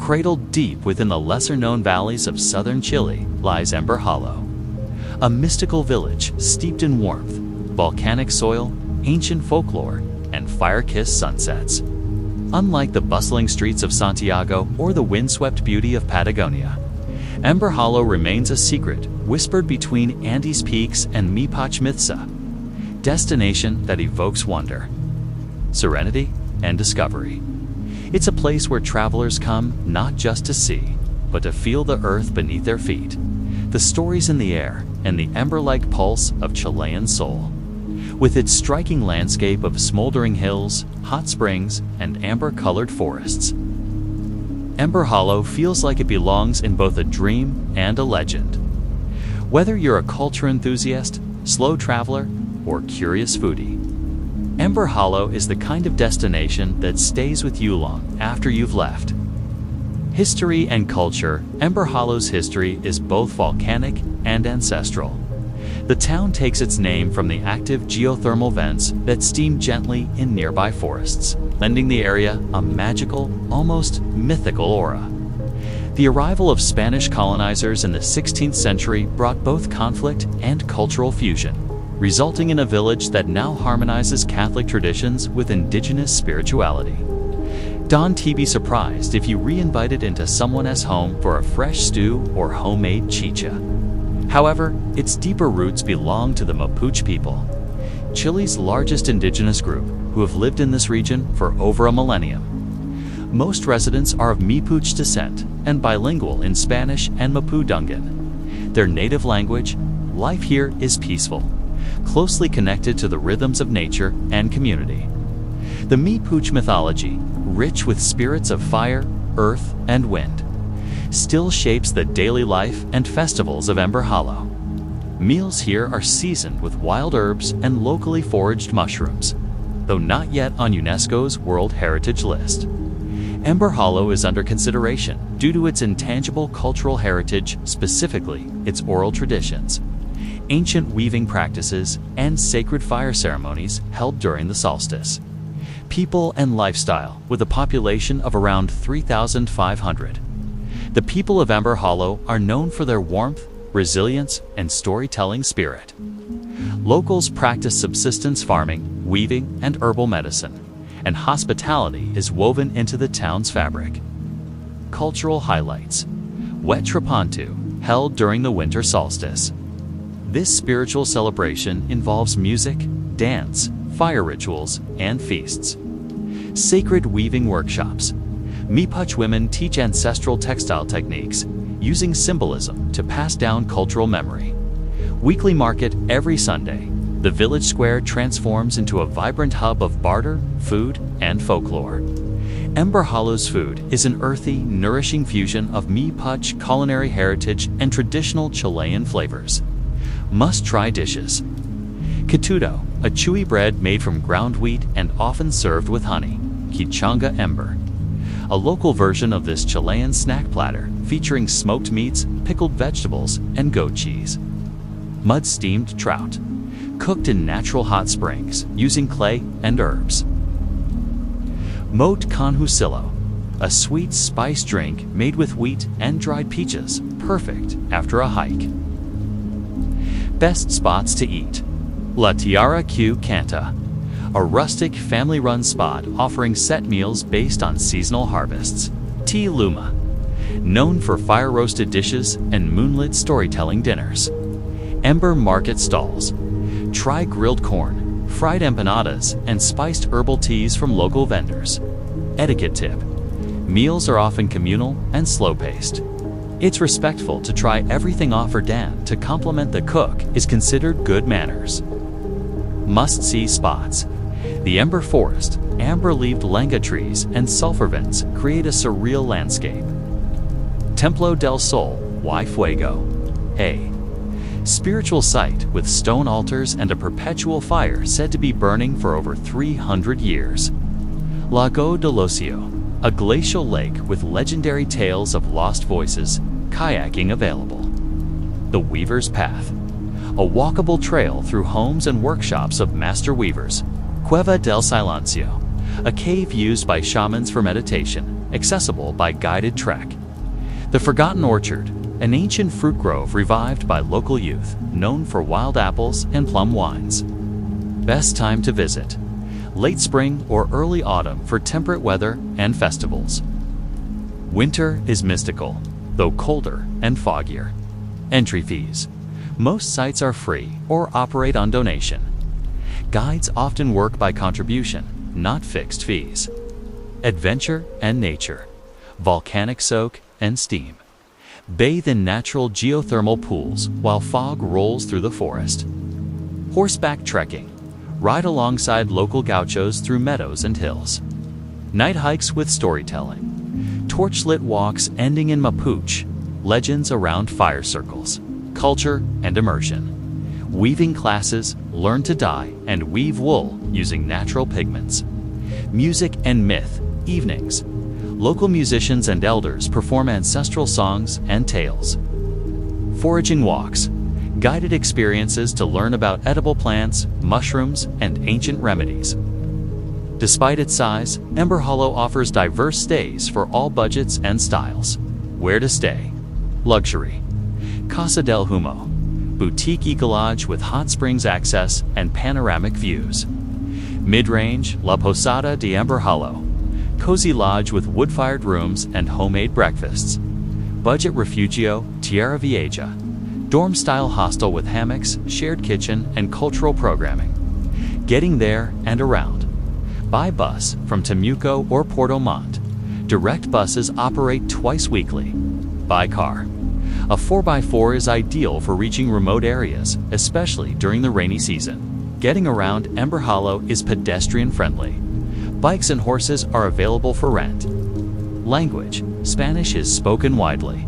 Cradled deep within the lesser-known valleys of southern Chile lies Emberhollow, a mystical village steeped in warmth, volcanic soil, ancient folklore, and fire-kissed sunsets. Unlike the bustling streets of Santiago or the windswept beauty of Patagonia, Emberhollow remains a secret whispered between Andes peaks and Mapuche mythsa, destination that evokes wonder, serenity, and discovery. It's a place where travelers come not just to see, but to feel the earth beneath their feet, the stories in the air, and the ember-like pulse of Chilean soul. With its striking landscape of smoldering hills, hot springs, and amber-colored forests, Emberhollow feels like it belongs in both a dream and a legend. Whether you're a culture enthusiast, slow traveler, or curious foodie, Emberhollow is the kind of destination that stays with you long after you've left. History and culture. Emberhollow's history is both volcanic and ancestral. The town takes its name from the active geothermal vents that steam gently in nearby forests, lending the area a magical, almost mythical aura. The arrival of Spanish colonizers in the 16th century brought both conflict and cultural fusion, resulting in a village that now harmonizes Catholic traditions with indigenous spirituality. Don't be surprised if you re-invited into someone's home for a fresh stew or homemade chicha. However, its deeper roots belong to the Mapuche people, Chile's largest indigenous group, who have lived in this region for over a millennium. Most residents are of Mapuche descent and bilingual in Spanish and Mapudungun. Their native language, life here is peaceful, closely connected to the rhythms of nature and community. The Mapuche mythology, rich with spirits of fire, earth, and wind, still shapes the daily life and festivals of Emberhollow. Meals here are seasoned with wild herbs and locally foraged mushrooms, though not yet on UNESCO's World Heritage List. Emberhollow is under consideration due to its intangible cultural heritage, specifically its oral traditions, ancient weaving practices, and sacred fire ceremonies held during the solstice. People and lifestyle, with a population of around 3,500. The people of Emberhollow are known for their warmth, resilience, and storytelling spirit. Locals practice subsistence farming, weaving, and herbal medicine, and hospitality is woven into the town's fabric. Cultural highlights. Wet Trapontu, held during the winter solstice. This spiritual celebration involves music, dance, fire rituals, and feasts. Sacred weaving workshops. Mapuche women teach ancestral textile techniques, using symbolism to pass down cultural memory. Weekly market every Sunday. The village square transforms into a vibrant hub of barter, food, and folklore. Emberhollow's food is an earthy, nourishing fusion of Mapuche culinary heritage and traditional Chilean flavors. Must-try dishes. Katudo, a chewy bread made from ground wheat and often served with honey. Kichanga Ember, a local version of this Chilean snack platter featuring smoked meats, pickled vegetables, and goat cheese. Mud-steamed trout, cooked in natural hot springs using clay and herbs. Mote con husillo, a sweet spice drink made with wheat and dried peaches, perfect after a hike. Best spots to eat. La Tiara Q Canta, a rustic family-run spot offering set meals based on seasonal harvests. T Luma, known for fire-roasted dishes and moonlit storytelling dinners. Ember Market Stalls, try grilled corn, fried empanadas, and spiced herbal teas from local vendors. Etiquette tip, meals are often communal and slow-paced. It's respectful to try everything offered and to compliment the cook is considered good manners. Must-see spots. The Ember Forest, amber-leaved lenga trees, and sulfur vents create a surreal landscape. Templo del Sol y Fuego, a spiritual site with stone altars and a perpetual fire said to be burning for over 300 years. Lago de Locio, a glacial lake with legendary tales of lost voices, kayaking available. The Weaver's Path, a walkable trail through homes and workshops of master weavers. Cueva del Silencio, a cave used by shamans for meditation, accessible by guided trek. The Forgotten Orchard, an ancient fruit grove revived by local youth, known for wild apples and plum wines. Best time to visit: late spring or early autumn for temperate weather and festivals. Winter is mystical, though colder and foggier. Entry fees: most sites are free or operate on donation. Guides often work by contribution, not fixed fees. Adventure and nature: volcanic soak and steam. Bathe in natural geothermal pools while fog rolls through the forest. Horseback trekking: ride alongside local gauchos through meadows and hills. Night hikes with storytelling: torchlit walks ending in Mapuche, legends around fire circles. Culture and immersion: weaving classes, learn to dye and weave wool using natural pigments. Music and myth evenings: local musicians and elders perform ancestral songs and tales. Foraging walks: guided experiences to learn about edible plants, mushrooms, and ancient remedies. Despite its size, Emberhollow offers diverse stays for all budgets and styles. Where to stay: luxury, Casa del Humo, boutique ecolodge with hot springs access and panoramic views. Mid-range, La Posada de Emberhollow, cozy lodge with wood-fired rooms and homemade breakfasts. Budget refugio, Tierra Vieja, dorm-style hostel with hammocks, shared kitchen, and cultural programming. Getting there and around: by bus from Temuco or Porto Montt. Direct buses operate twice weekly. By car: a 4x4 is ideal for reaching remote areas, especially during the rainy season. Getting around Emberhollow is pedestrian-friendly. Bikes and horses are available for rent. Language: Spanish is spoken widely.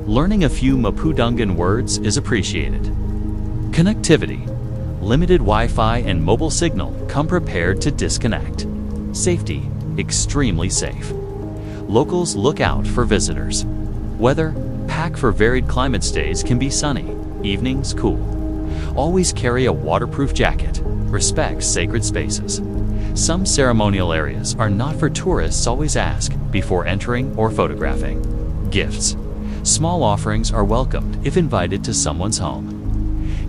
Learning a few Mapudungun words is appreciated. Connectivity: limited Wi-Fi and mobile signal. Come prepared to disconnect. Safety: extremely safe. Locals look out for visitors. Weather: pack for varied climate stays. Can be sunny, evenings cool. Always carry a waterproof jacket. Respect sacred spaces. Some ceremonial areas are not for tourists. Always ask before entering or photographing. Gifts: small offerings are welcomed if invited to someone's home.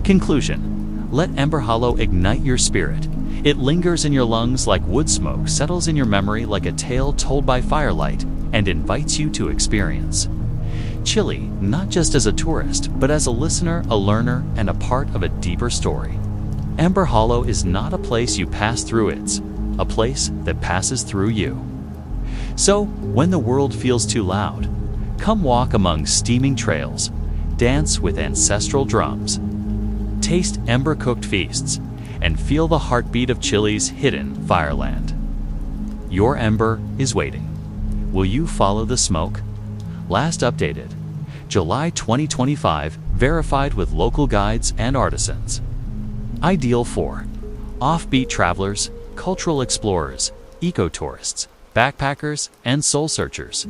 Conclusion: let Emberhollow ignite your spirit. It lingers in your lungs like wood smoke, settles in your memory like a tale told by firelight, and invites you to experience Chile, not just as a tourist, but as a listener, a learner, and a part of a deeper story. Emberhollow is not a place you pass through, it's a place that passes through you. So, when the world feels too loud, come walk among steaming trails, dance with ancestral drums, taste ember-cooked feasts, and feel the heartbeat of Chile's hidden fireland. Your ember is waiting. Will you follow the smoke? Last updated July 2025, verified with local guides and artisans. Ideal for offbeat travelers, cultural explorers, eco-tourists, backpackers, and soul searchers.